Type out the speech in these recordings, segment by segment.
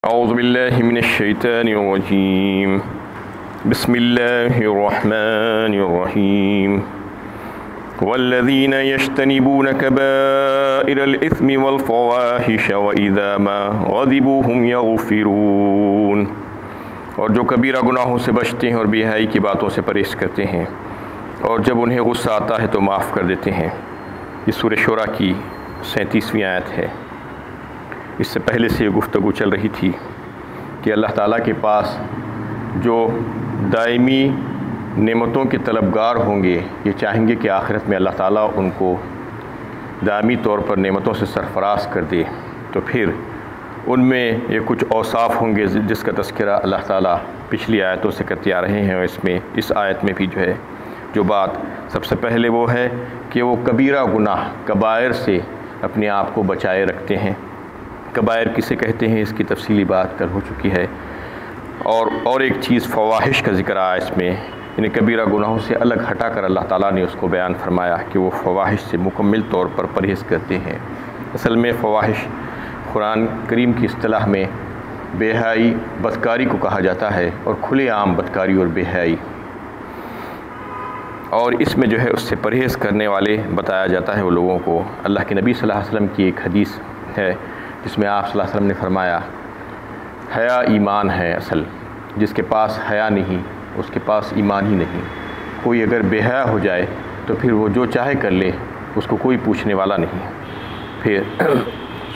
اعوذ باللہ من الشیطان الرجیم بسم اللہ الرحمن الرحیم والذین یجتنبون کبائر الاثم والفواحش واذا ما غضبوا هم یغفرون، اور جو کبیرہ گناہوں سے بچتے ہیں اور بے حیائی کی باتوں سے پرہیز کرتے ہیں اور جب انہیں غصہ آتا ہے تو معاف کر دیتے ہیں۔ یہ سورہ شورى کی 37ویں آیت ہے۔ اس سے پہلے سے یہ گفتگو چل رہی تھی کہ اللہ تعالیٰ کے پاس جو دائمی نعمتوں کے طلبگار ہوں گے، یہ چاہیں گے کہ آخرت میں اللہ تعالیٰ ان کو دائمی طور پر نعمتوں سے سرفراز کر دے، تو پھر ان میں یہ کچھ اوصاف ہوں گے جس کا تذکرہ اللہ تعالیٰ پچھلی آیتوں سے کرتے آ رہے ہیں، اور اس آیت میں بھی جو بات سب سے پہلے وہ ہے کہ وہ کبیرہ گناہ کبائر سے اپنے آپ کو بچائے رکھتے ہیں۔ کبائر کسے کہتے ہیں اس کی تفصیلی بات کل ہو چکی ہے، اور ایک چیز فواحش کا ذکر آیا اس میں، یعنی کبیرہ گناہوں سے الگ ہٹا کر اللہ تعالیٰ نے اس کو بیان فرمایا کہ وہ فواحش سے مکمل طور پر پرہیز کرتے ہیں۔ اصل میں فواحش قرآن کریم کی اصطلاح میں بے حیائی بدکاری کو کہا جاتا ہے، اور کھلے عام بدکاری اور بے حیائی، اور اس میں اس سے پرہیز کرنے والے بتایا جاتا ہے وہ لوگوں کو۔ اللہ کے نبی صلی اللہ علیہ وسلم کی ایک حدیث ہے جس میں آپ صلی اللہ علیہ وسلم نے فرمایا، حیا ایمان ہے اصل، جس کے پاس حیا نہیں اس کے پاس ایمان ہی نہیں۔ کوئی اگر بے حیا ہو جائے تو پھر وہ جو چاہے کر لے، اس کو کوئی پوچھنے والا نہیں۔ پھر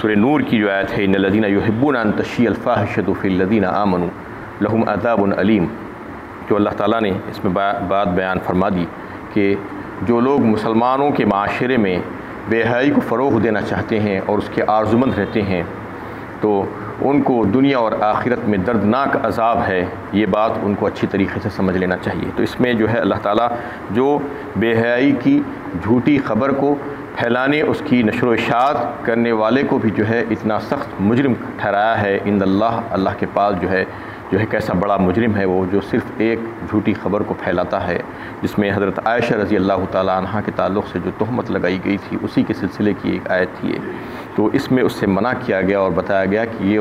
سورہ نور کی جو آیت ہے، ان الذین یحبون ان تشیع الفاحشۃ فی الذین آمنوا لہم عذاب علیم، جو اللہ تعالیٰ نے اس میں بات بیان فرما دی کہ جو لوگ مسلمانوں کے معاشرے میں بے حیائی کو فروغ دینا چاہتے ہیں اور اس کے آرزومند رہتے ہیں، تو ان کو دنیا اور آخرت میں دردناک عذاب ہے۔ یہ بات ان کو اچھی طریقے سے سمجھ لینا چاہیے۔ تو اس میں اللہ تعالیٰ جو بے حیائی کی جھوٹی خبر کو پھیلانے، اس کی نشر و اشاعت کرنے والے کو بھی اتنا سخت مجرم ٹھہرایا ہے۔ ان اللہ کے پاس کیسا بڑا مجرم ہے وہ، جو صرف ایک جھوٹی خبر کو پھیلاتا ہے، جس میں حضرت عائشہ رضی اللہ تعالیٰ عنہ کے تعلق سے جو تہمت لگائی گئی تھی، اسی کے سلسلے کی ایک آیت تھی یہ۔ تو اس میں اس سے منع کیا گیا اور بتایا گیا کہ یہ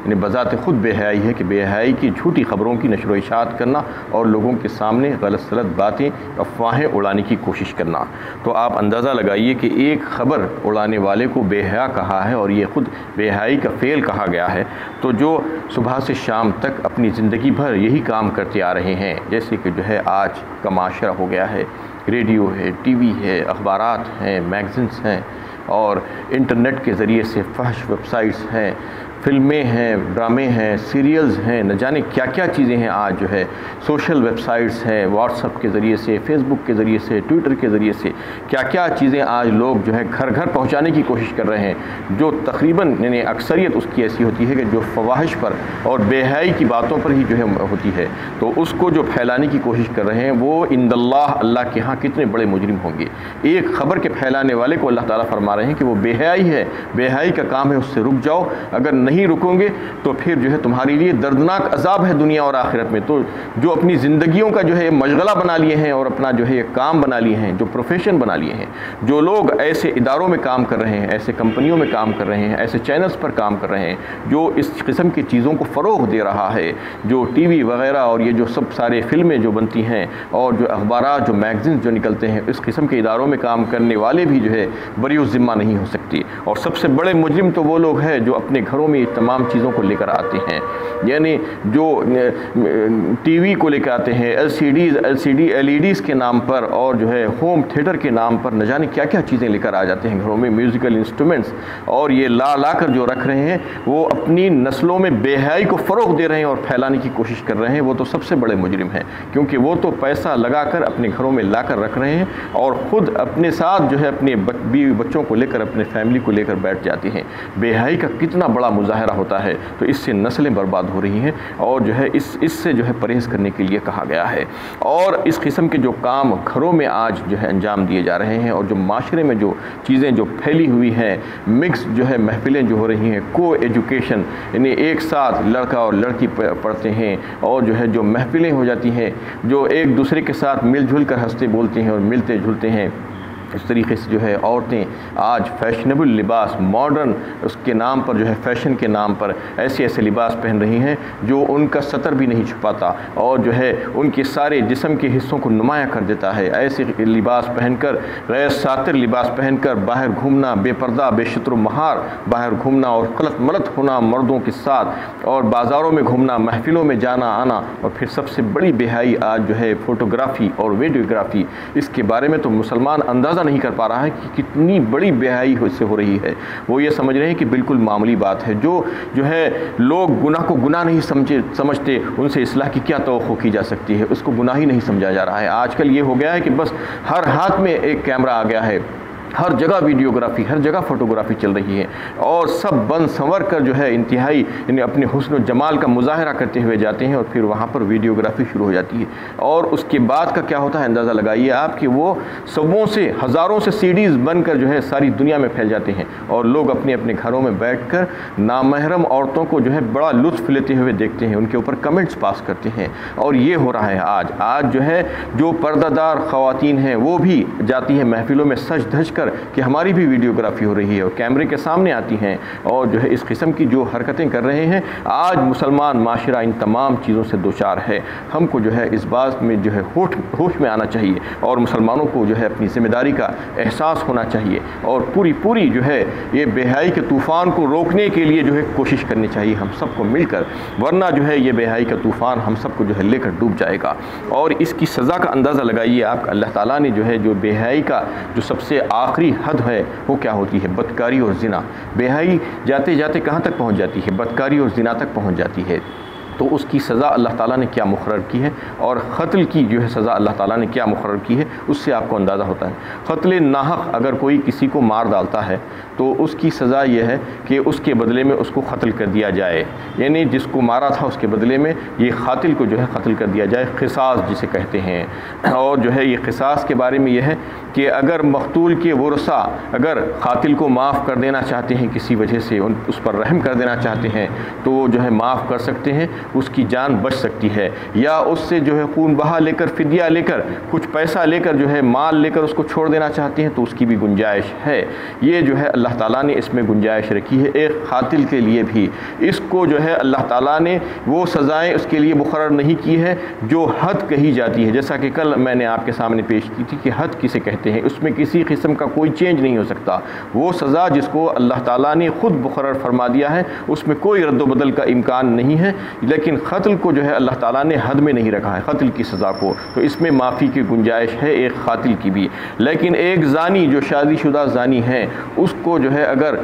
یعنی بذات خود بے حیائی ہے، کہ بے حیائی کی جھوٹی خبروں کی نشر و اشاعت کرنا اور لوگوں کے سامنے غلط سلط باتیں، افواہیں اڑانے کی کوشش کرنا۔ تو آپ اندازہ لگائیے کہ ایک خبر اڑانے والے کو بے حیا کہا ہے، اور یہ خود بے حیائی کا فعل کہا گیا ہے۔ تو جو صبح سے شام تک اپنی زندگی بھر یہی کام کرتے آ رہے ہیں، جیسے کہ آج کا معاشرہ ہو گیا ہے، ریڈیو ہے، ٹی وی ہے، اخبارات ہیں، میگزینس ہیں، اور انٹرنیٹ کے ذریعے سے فحش ویب سائٹس ہیں، فلمیں ہیں، ڈرامے ہیں، سیریلز ہیں، نہ جانے کیا کیا چیزیں ہیں۔ آج سوشل ویب سائٹس ہیں، واٹس ایپ کے ذریعے سے، فیس بک کے ذریعے سے، ٹویٹر کے ذریعے سے، کیا کیا چیزیں آج لوگ گھر گھر پہنچانے کی کوشش کر رہے ہیں، جو تقریباً یعنی اکثریت اس کی ایسی ہوتی ہے کہ جو فواحش پر اور بے حیائی کی باتوں پر ہی ہوتی ہے، تو اس کو جو پھیلانے کی کوشش کر رہے ہیں، وہ عند اللہ کے ہاں کتنے بڑے مجرم ہوں گے۔ ایک خبر کے پھیلانے والے کو اللہ تعالیٰ فرما رہے ہیں کہ وہ بے حیائی ہے، بے حیائی کا کام ہے، اس سے رک جاؤ، اگر نہیں رکو گے تو پھر تمہارے لیے دردناک عذاب ہے دنیا اور آخرت میں۔ تو جو اپنی زندگیوں کا مشغلہ بنا لیے ہیں اور اپنا کام بنا لیے ہیں، جو پروفیشن بنا لیے ہیں، جو لوگ ایسے اداروں میں کام کر رہے ہیں، ایسے کمپنیوں میں کام کر رہے ہیں، ایسے چینلز پر کام کر رہے ہیں، جو اس قسم کی چیزوں کو فروغ دے رہا ہے، جو ٹی وی وغیرہ اور یہ جو سب سارے فلمیں جو بنتی ہیں، اور جو اخبارات، جو میگزینز جو نکلتے ہیں، اس قسم کے اداروں میں کام کرنے والے بھی بری الذمہ نہیں ہو سکتی۔ اور سب سے بڑے مجرم تو وہ لوگ ہیں جو اپنے گھروں میں تمام چیزوں کو لے کر آتے ہیں، یعنی جو ٹی وی کو لے کر آتے ہیں، ایل ای ڈیز کے نام پر، اور ہوم تھیٹر کے نام پر، نہ جانے کیا کیا چیزیں لے کر آ جاتے ہیں گھروں میں، میوزیکل انسٹرومنٹس، اور یہ لا کر جو رکھ رہے ہیں، وہ اپنی نسلوں میں بے حیائی کو فروغ دے رہے ہیں اور پھیلانے کی کوشش کر رہے ہیں۔ وہ تو سب سے بڑے مجرم ہیں، کیونکہ وہ تو پیسہ لگا کر اپنے گھروں میں لا کر رکھ رہے ہیں، اور خود اپنے ساتھ اپنے بیوی بچوں کو لے کر، اپنے فیملی کو لے کر بیٹھ جاتے ہیں۔ بے حیائی کا کتنا بڑا مظاہرہ ہوتا ہے، تو اس سے نسلیں برباد ہو رہی ہیں، اور اس سے پرہیز کرنے کے لیے کہا گیا ہے۔ اور اس قسم کے جو کام گھروں میں آج انجام دیے جا رہے ہیں، اور جو معاشرے میں جو چیزیں پھیلی ہوئی ہیں، مکس محفلیں ہو رہی ہیں، کو ایجوکیشن، یعنی ایک ساتھ لڑکا اور لڑکی پڑھتے ہیں، اور جو محفلیں ہو جاتی ہیں، جو ایک دوسرے کے ساتھ مل جل کر ہنستے بولتے ہیں اور ملتے جلتے ہیں، اس طریقے سے جو ہے عورتیں آج فیشنیبل لباس، ماڈرن اس کے نام پر جو ہے فیشن کے نام پر ایسے ایسے لباس پہن رہی ہیں جو ان کا سطر بھی نہیں چھپاتا اور جو ہے ان کے سارے جسم کے حصوں کو نمایاں کر دیتا ہے۔ ایسے لباس پہن کر، غیر ساتر لباس پہن کر باہر گھومنا، بے پردہ بے شتر و مہار باہر گھومنا اور غلط ملط ہونا مردوں کے ساتھ، اور بازاروں میں گھومنا، محفلوں میں جانا آنا، اور پھر سب سے بڑی بے حیائی آج جو ہے فوٹوگرافی اور ویڈیوگرافی۔ اس کے بارے میں تو مسلمان اندازہ نہیں کر پا رہا ہے کہ کتنی بڑی بے حیائی سے ہو رہی ہے۔ وہ یہ سمجھ رہے ہیں کہ بالکل معمولی بات ہے۔ جو ہے لوگ گناہ کو گناہ نہیں سمجھتے، ان سے اصلاح کی کیا توقع کی جا سکتی ہے؟ اس کو گناہ ہی نہیں سمجھا جا رہا ہے۔ آج کل یہ ہو گیا ہے کہ بس ہر ہاتھ میں ایک کیمرہ آ گیا ہے، ہر جگہ ویڈیوگرافی، ہر جگہ فوٹوگرافی چل رہی ہے، اور سب بن سنور کر جو ہے انتہائی یعنی اپنے حسن و جمال کا مظاہرہ کرتے ہوئے جاتے ہیں، اور پھر وہاں پر ویڈیوگرافی شروع ہو جاتی ہے۔ اور اس کے بعد کا کیا ہوتا ہے اندازہ لگائیے آپ کہ وہ سبوں سے، ہزاروں سے CDs بن کر جو ہے ساری دنیا میں پھیل جاتے ہیں، اور لوگ اپنے اپنے گھروں میں بیٹھ کر نامحرم عورتوں کو جو ہے بڑا لطف لیتے ہوئے دیکھتے ہیں، ان کے اوپر کمنٹس پاس کرتے ہیں۔ اور یہ ہو رہا ہے آج جو ہے جو پردہ دار خواتین ہیں وہ بھی جاتی ہیں محفلوں میں سج دھج کہ ہماری بھی ویڈیوگرافی ہو رہی ہے، اور کیمرے کے سامنے آتی ہیں، اور جو ہے اس قسم کی جو حرکتیں کر رہے ہیں۔ آج مسلمان معاشرہ ان تمام چیزوں سے دوچار ہے۔ ہم کو جو ہے اس بات میں جو ہے ہوش میں آنا چاہیے، اور مسلمانوں کو جو ہے اپنی ذمہ داری کا احساس ہونا چاہیے، اور پوری جو ہے یہ بے حیائی کے طوفان کو روکنے کے لیے جو ہے کوشش کرنی چاہیے ہم سب کو مل کر، ورنہ جو ہے یہ بے حیائی کا طوفان ہم سب کو جو ہے لے کر ڈوب جائے گا۔ اور اس کی سزا کا اندازہ لگائیے آپ، اللہ تعالیٰ نے جو ہے جو بے حیائی کا جو سب سے آخری حد ہے وہ کیا ہوتی ہے؟ بدکاری اور زنا۔ بے حیائی جاتے جاتے کہاں تک پہنچ جاتی ہے؟ بدکاری اور زنا تک پہنچ جاتی ہے۔ تو اس کی سزا اللہ تعالیٰ نے کیا مقرر کی ہے، اور قتل کی جو ہے سزا اللہ تعالیٰ نے کیا مقرر کی ہے، اس سے آپ کو اندازہ ہوتا ہے۔ قتل ناحق اگر کوئی کسی کو مار ڈالتا ہے تو اس کی سزا یہ ہے کہ اس کے بدلے میں اس کو قتل کر دیا جائے، یعنی جس کو مارا تھا اس کے بدلے میں یہ قاتل کو جو ہے قتل کر دیا جائے، قصاص جسے کہتے ہیں۔ اور جو ہے یہ قصاص کے بارے میں یہ ہے کہ اگر مقتول کے ورثاء اگر قاتل کو معاف کر دینا چاہتے ہیں، کسی وجہ سے اس پر رحم کر دینا چاہتے ہیں، تو وہ جو ہے معاف کر سکتے ہیں، اس کی جان بچ سکتی ہے، یا اس سے جو ہے خون بہا لے کر، فدیہ لے کر، کچھ پیسہ لے کر جو ہے مال لے کر اس کو چھوڑ دینا چاہتے ہیں تو اس کی بھی گنجائش ہے۔ یہ جو ہے اللہ تعالیٰ نے اس میں گنجائش رکھی ہے ایک قاتل کے لیے بھی۔ اس کو جو ہے اللہ تعالیٰ نے وہ سزائیں اس کے لیے مقرر نہیں کی ہے جو حد کہی جاتی ہے، جیسا کہ کل میں نے آپ کے سامنے پیش کی تھی کہ حد کسے کہتے ہیں، اس میں کسی قسم کا کوئی چینج نہیں ہو سکتا۔ وہ سزا جس کو اللہ تعالیٰ نے خود مقرر فرما دیا ہے اس میں کوئی رد و بدل کا امکان نہیں ہے، لیکن قتل کو جو ہے اللہ تعالیٰ نے حد میں نہیں رکھا ہے، قتل کی سزا کو، تو اس میں معافی کی گنجائش ہے ایک قاتل کی بھی۔ لیکن ایک زانی جو شادی شدہ زانی ہے، اس کو جو ہے اگر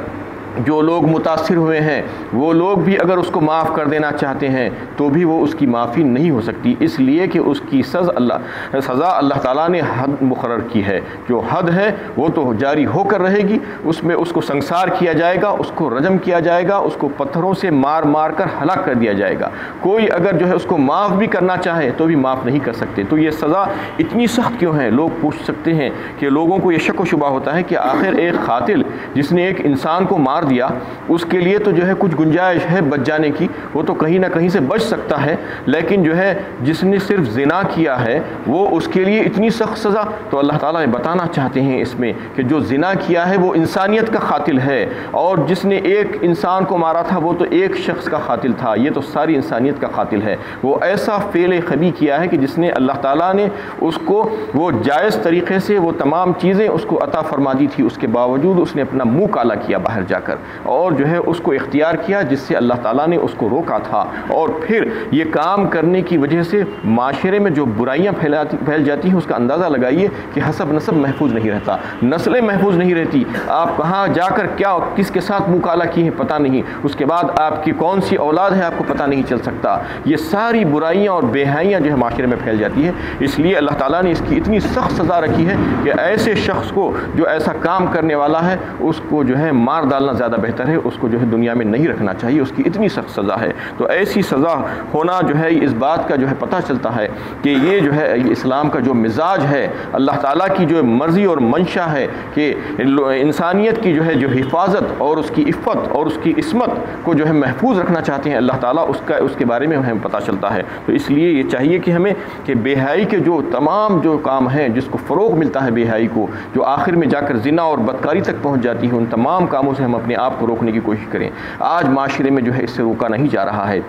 جو لوگ متاثر ہوئے ہیں وہ لوگ بھی اگر اس کو معاف کر دینا چاہتے ہیں تو بھی وہ اس کی معافی نہیں ہو سکتی، اس لیے کہ اس کی سزا اللہ تعالیٰ نے حد مقرر کی ہے۔ جو حد ہے وہ تو جاری ہو کر رہے گی، اس میں اس کو سنسار کیا جائے گا، اس کو رجم کیا جائے گا، اس کو پتھروں سے مار مار کر ہلاک کر دیا جائے گا۔ کوئی اگر جو ہے اس کو معاف بھی کرنا چاہے تو بھی معاف نہیں کر سکتے۔ تو یہ سزا اتنی سخت کیوں ہے؟ لوگ پوچھ سکتے ہیں کہ لوگوں کو یہ شک و شبہ ہوتا ہے کہ آخر ایک قاتل جس نے ایک انسان کو مار دیا اس کے لیے تو جو ہے کچھ گنجائش ہے بچ جانے کی، وہ تو کہیں نہ کہیں سے بچ سکتا ہے، لیکن جو ہے جس نے صرف زنا کیا ہے وہ اس کے لیے اتنی سخت سزا؟ تو اللہ تعالیٰ نے بتانا چاہتے ہیں اس میں کہ جو زنا کیا ہے وہ انسانیت کا قاتل ہے، اور جس نے ایک انسان کو مارا تھا وہ تو ایک شخص کا قاتل تھا، یہ تو ساری انسانیت کا قاتل ہے۔ وہ ایسا فعل خبی کیا ہے کہ جس نے اللہ تعالیٰ نے اس کو وہ جائز طریقے سے وہ تمام چیزیں اس کو عطا فرما دی تھی، اس کے باوجود اس نے اپنا منہ کالا کیا باہر جا کر، اور جو ہے اس کو اختیار کیا جس سے اللہ تعالیٰ نے اس کو روکا تھا۔ اور پھر یہ کام کرنے کی وجہ سے معاشرے میں جو برائیاں پھیل جاتی ہیں اس کا اندازہ لگائیے کہ حسب نسب محفوظ نہیں رہتا، نسلیں محفوظ نہیں رہتی، آپ کہاں جا کر کیا کس کے ساتھ منہ کالا کیے ہیں پتہ نہیں، اس کے بعد آپ کی کون سی اولاد ہے آپ کو پتہ نہیں چل سکتا۔ یہ ساری برائیاں اور بے حیاں جو ہے معاشرے میں پھیل جاتی ہے، اس لیے اللہ تعالیٰ نے اس کی اتنی سخت سزا رکھی ہے کہ ایسے شخص کو جو ایسا کام کرنے والا ہے اس کو جو ہے مار ڈالنا زیادہ زیادہ بہتر ہے اس کو جو ہے دنیا میں نہیں رکھنا چاہیے، اس کی اتنی سخت سزا ہے۔ تو ایسی سزا ہونا جو ہے اس بات کا جو ہے پتہ چلتا ہے کہ یہ جو ہے اسلام کا جو مزاج ہے، اللہ تعالیٰ کی جو مرضی اور منشا ہے کہ انسانیت کی جو ہے جو حفاظت اور اس کی عفت اور اس کی عصمت کو جو ہے محفوظ رکھنا چاہتے ہیں اللہ تعالیٰ، اس کے بارے میں ہمیں پتہ چلتا ہے۔ تو اس لیے یہ چاہیے کہ ہمیں کہ بے حیائی کے جو تمام جو کام ہیں جس کو فروغ ملتا ہے بے حیائی کو، جو آخر میں جا کر زنا اور بدکاری تک پہنچ جاتی ہے، ان تمام کاموں سے ہم اپنے آپ کو روکنے کی کوشش کریں۔ آج معاشرے میں جو ہے اس سے روکا نہیں جا رہا ہے۔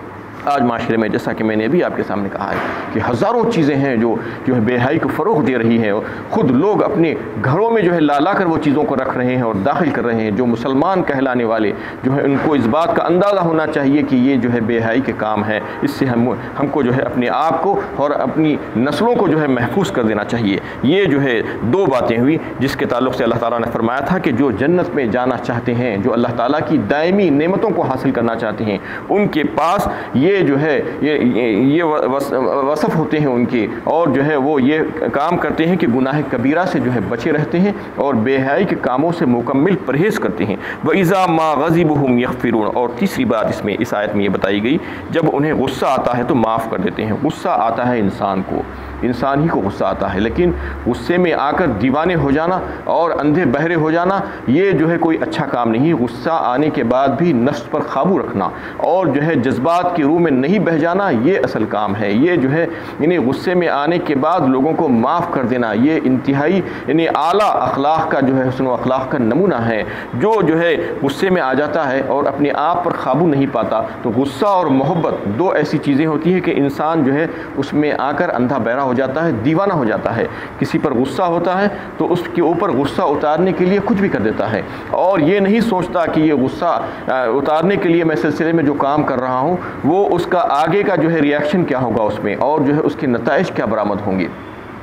آج معاشرے میں جیسا کہ میں نے ابھی آپ کے سامنے کہا ہے کہ ہزاروں چیزیں ہیں جو ہے بے حیائی کو فروغ دے رہی ہیں، اور خود لوگ اپنے گھروں میں جو ہے لا کر وہ چیزوں کو رکھ رہے ہیں اور داخل کر رہے ہیں۔ جو مسلمان کہلانے والے جو ہے ان کو اس بات کا اندازہ ہونا چاہیے کہ یہ جو ہے بے حیائی کے کام ہے، اس سے ہم کو جو ہے اپنے آپ کو اور اپنی نسلوں کو جو ہے محفوظ کر دینا چاہیے۔ یہ جو ہے دو باتیں ہوئی جس کے تعلق سے اللہ تعالیٰ نے فرمایا تھا کہ جو جنت میں جانا چاہتے ہیں، جو اللہ تعالیٰ کی دائمی نعمتوں کو حاصل کرنا چاہتے ہیں، ان کے پاس یہ جو ہے یہ وصف ہوتے ہیں ان کے، اور جو ہے وہ یہ کام کرتے ہیں کہ گناہ کبیرہ سے جو ہے بچے رہتے ہیں اور بے حیائی کے کاموں سے مکمل پرہیز کرتے ہیں۔ وَإِذَا مَا غَضِبُوا هُمْ يَغْفِرُونَ، اور تیسری بات اس آیت میں یہ بتائی گئی، جب انہیں غصہ آتا ہے تو معاف کر دیتے ہیں۔ غصہ آتا ہے انسان ہی کو غصہ آتا ہے، لیکن غصے میں آ کر دیوانے ہو جانا اور اندھے بہرے ہو جانا یہ جو ہے کوئی اچھا کام نہیں۔ غصہ آنے کے بعد بھی نفس پر قابو رکھنا اور جو ہے جذبات کی روح میں نہیں بہ جانا یہ اصل کام ہے۔ یہ جو ہے یعنی غصے میں آنے کے بعد لوگوں کو معاف کر دینا یہ انتہائی یعنی اعلیٰ اخلاق کا جو ہے حسن و اخلاق کا نمونہ ہے۔ جو ہے غصے میں آ جاتا ہے اور اپنے آپ پر قابو نہیں پاتا، تو غصہ اور محبت دو ایسی چیزیں ہوتی ہیں کہ انسان جو ہے اس میں آ کر اندھا بہرا ہو جاتا ہے، دیوانہ ہو جاتا ہے۔ کسی پر غصہ ہوتا ہے تو اس کے اوپر غصہ اتارنے کے لیے کچھ بھی کر دیتا ہے، اور یہ نہیں سوچتا کہ یہ غصہ اتارنے کے لیے میں سلسلے میں جو کام کر رہا ہوں وہ اس کا آگے کا جو ہے ری ایکشن کیا ہوگا اس میں، اور جو ہے اس کے نتائج کیا برآمد ہوں گے۔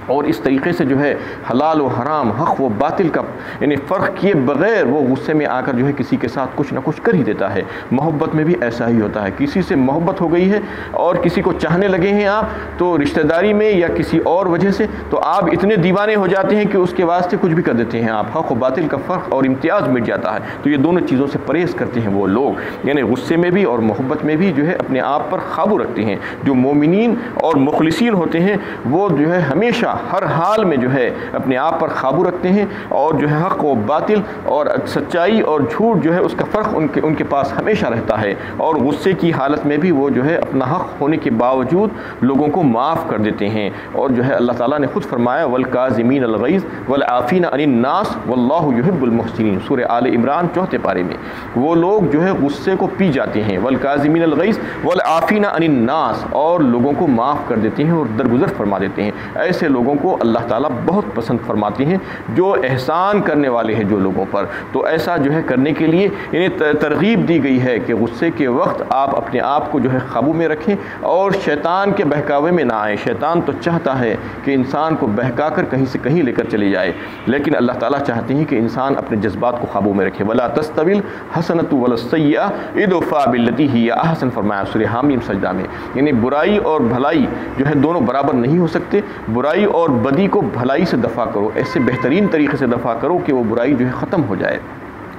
اور اس طریقے سے جو ہے حلال و حرام، حق و باطل کا یعنی فرق کیے بغیر وہ غصے میں آ کر جو ہے کسی کے ساتھ کچھ نہ کچھ کر ہی دیتا ہے۔ محبت میں بھی ایسا ہی ہوتا ہے، کسی سے محبت ہو گئی ہے اور کسی کو چاہنے لگے ہیں آپ تو رشتہ داری میں یا کسی اور وجہ سے، تو آپ اتنے دیوانے ہو جاتے ہیں کہ اس کے واسطے کچھ بھی کر دیتے ہیں آپ۔ حق و باطل کا فرق اور امتیاز مٹ جاتا ہے۔ تو یہ دونوں چیزوں سے پرہیز کرتے ہیں وہ لوگ، یعنی غصے میں بھی اور محبت میں بھی جو ہے اپنے آپ پر قابو رکھتے ہیں۔ جو مومنین اور مخلصین ہوتے ہیں وہ جو ہے ہمیشہ ہر حال میں جو ہے اپنے آپ پر قابو رکھتے ہیں، اور جو ہے حق و باطل اور سچائی اور جھوٹ جو ہے اس کا فرق ان کے پاس ہمیشہ رہتا ہے، اور غصے کی حالت میں بھی وہ جو ہے اپنا حق ہونے کے باوجود لوگوں کو معاف کر دیتے ہیں۔ اور جو ہے اللہ تعالیٰ نے خود فرمایا وَالْكَاظِمِينَ الْغَيْظَ وَالْعَافِينَ عَنِ النَّاسِ وَاللَّهُ يُحِبُّ الْمُحْسِنِينَ، سورہ آل عمران 4 پارے میں۔ وہ لوگ جو ہے غصے کو پی جاتے ہیں، وَالْكَاظِمِينَ الْغَيْظَ وَالْعَافِينَ عَنِ النَّاسِ، اور لوگوں کو معاف کر دیتے ہیں اور درگزر فرما دیتے ہیں۔ ایسے لوگوں کو اللہ تعالیٰ بہت پسند فرماتے ہیں جو احسان کرنے والے ہیں جو لوگوں پر۔ تو ایسا جو ہے کرنے کے لیے انہیں ترغیب دی گئی ہے کہ غصے کے وقت آپ اپنے آپ کو جو ہے قابو میں رکھیں اور شیطان کے بہکاوے میں نہ آئیں۔ شیطان تو چاہتا ہے کہ انسان کو بہکا کر کہیں سے کہیں لے کر چلے جائے، لیکن اللہ تعالیٰ چاہتے ہیں کہ انسان اپنے جذبات کو قابو میں رکھے۔ وَلَا تَسْتَوِي الْحَسَنَةُ وَلَا السَّيِّئَةُ ادْفَعْ بِالَّتِي هِيَ أَحْسَنُ، فرمایا سورہ حامیم سجدہ میں۔ یعنی برائی اور بھلائی جو ہے دونوں برابر نہیں ہو سکتے۔ برائی اور بدی کو بھلائی سے دفع کرو، ایسے بہترین طریقے سے دفع کرو کہ وہ برائی جو ہے ختم ہو جائے۔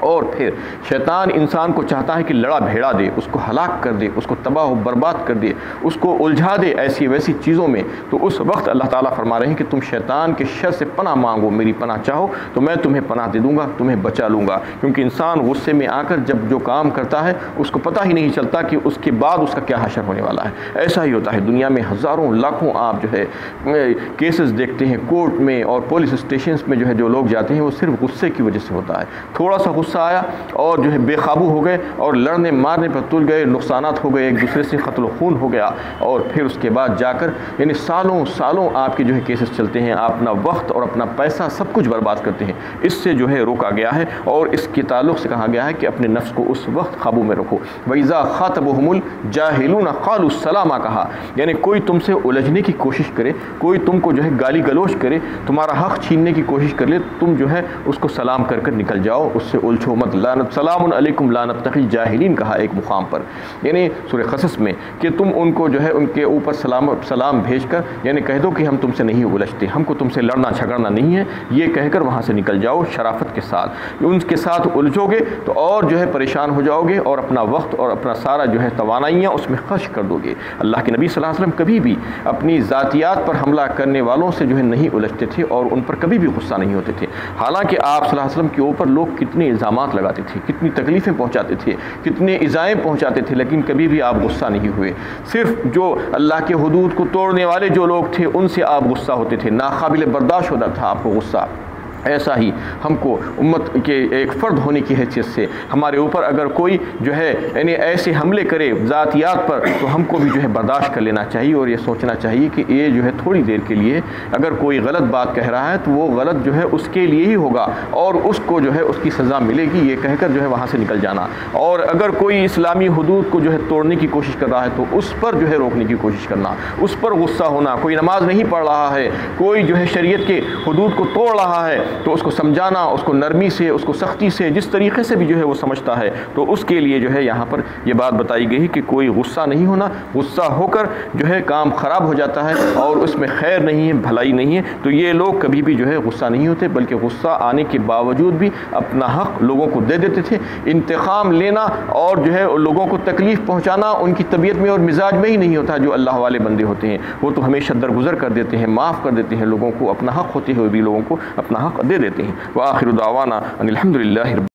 اور پھر شیطان انسان کو چاہتا ہے کہ لڑا بھیڑا دے، اس کو ہلاک کر دے، اس کو تباہ و برباد کر دے، اس کو الجھا دے ایسی ویسی چیزوں میں۔ تو اس وقت اللہ تعالیٰ فرما رہے ہیں کہ تم شیطان کے شر سے پناہ مانگو، میری پناہ چاہو تو میں تمہیں پناہ دے دوں گا، تمہیں بچا لوں گا۔ کیونکہ انسان غصے میں آ کر جب جو کام کرتا ہے اس کو پتہ ہی نہیں چلتا کہ اس کے بعد اس کا کیا حشر ہونے والا ہے۔ ایسا ہی ہوتا ہے دنیا میں، ہزاروں لاکھوں آپ جو ہے کیسز دیکھتے ہیں کورٹ میں اور پولیس اسٹیشنز میں جو ہے جو لوگ جاتے ہیں وہ صرف غصے کی وجہ سے ہوتا ہے۔ تھوڑا سا غصہ آیا اور جو ہے بے قابو ہو گئے اور لڑنے مارنے پر تل گئے، نقصانات ہو گئے، ایک دوسرے سے قتل و خون ہو گیا، اور پھر اس کے بعد جا کر یعنی سالوں آپ کے جو ہے کیسز چلتے ہیں، آپ اپنا وقت اور اپنا پیسہ سب کچھ برباد کرتے ہیں۔ اس سے جو ہے روکا گیا ہے اور اس کے تعلق سے کہا گیا ہے کہ اپنے نفس کو اس وقت قابو میں رکھو۔ وَإِذَا خَاطَبَهُمُ الْجَاهِلُونَ قَالُوا السَّلَامَ، کہا یعنی کوئی تم سے الجھنے کی کوشش کرے، کوئی تم کو جو ہے گالی گلوچ کرے، تمہارا حق چھیننے کی کوشش کر لے، تم جو ہے اس کو سلام کر کر نکل جاؤ، اس سے الجھو مت، لعنت سلام علیکم لا نبتغی الجاہلین کہا ایک مقام پر، یعنی سورہ قصص میں، کہ تم ان کو جو ہے ان کے اوپر سلام بھیج کر یعنی کہہ دو کہ ہم تم سے نہیں الجھتے، ہم کو تم سے لڑنا جھگڑنا نہیں ہے، یہ کہہ کر وہاں سے نکل جاؤ شرافت کے ساتھ۔ ان کے ساتھ الجھو گے تو اور جو ہے پریشان ہو جاؤ گے اور اپنا وقت اور اپنا سارا جو ہے توانائیاں اس میں خرچ کر دو گے۔ اللہ کے نبی صلی اللہ علیہ وسلم کبھی بھی اپنی ذاتیات پر حملہ کرنے والوں سے جو ہے نہیں الجھتے تھے اور ان پر کبھی بھی غصہ نہیں ہوتے تھے، حالانکہ آپ صلی اللہ علیہ وسلم کے اوپر لوگ کتنے الزامات لگاتے تھے، کتنی تکلیفیں پہنچاتے تھے، کتنے ایذائیں پہنچاتے تھے، لیکن کبھی بھی آپ غصہ نہیں ہوئے۔ صرف جو اللہ کے حدود کو توڑنے والے جو لوگ تھے ان سے آپ غصہ ہوتے تھے، ناقابل برداشت ہوتا تھا آپ کو غصہ۔ ایسا ہی ہم کو امت کے ایک فرد ہونے کی حیثیت سے ہمارے اوپر اگر کوئی جو ہے یعنی ایسے حملے کرے ذاتیات پر تو ہم کو بھی جو ہے برداشت کر لینا چاہیے اور یہ سوچنا چاہیے کہ یہ جو ہے تھوڑی دیر کے لیے اگر کوئی غلط بات کہہ رہا ہے تو وہ غلط جو ہے اس کے لیے ہی ہوگا اور اس کو جو ہے اس کی سزا ملے گی، یہ کہہ کر جو ہے وہاں سے نکل جانا۔ اور اگر کوئی اسلامی حدود کو جو ہے توڑنے کی کوشش کر رہا ہے تو اس پر جو ہے روکنے کی کوشش کرنا، اس پر غصہ ہونا، کوئی نماز نہیں پڑھ رہا ہے، کوئی جو ہے شریعت کے حدود کو توڑ رہا ہے تو اس کو سمجھانا، اس کو نرمی سے، اس کو سختی سے، جس طریقے سے بھی جو ہے وہ سمجھتا ہے، تو اس کے لیے جو ہے یہاں پر یہ بات بتائی گئی کہ کوئی غصہ نہیں ہونا، غصہ ہو کر جو ہے کام خراب ہو جاتا ہے اور اس میں خیر نہیں ہے، بھلائی نہیں ہے۔ تو یہ لوگ کبھی بھی جو ہے غصہ نہیں ہوتے بلکہ غصہ آنے کے باوجود بھی اپنا حق لوگوں کو دے دیتے تھے۔ انتقام لینا اور جو ہے لوگوں کو تکلیف پہنچانا ان کی طبیعت میں اور مزاج میں ہی نہیں ہوتا۔ جو اللہ والے بندے ہوتے ہیں وہ تو ہمیشہ درگزر کر دیتے ہیں، معاف کر دیتے ہیں لوگوں کو، اپنا حق ہوتے ہوئے بھی لوگوں کو اپنا حق دے دیتے ہیں۔ وآخر دعوانا ان الحمد للہ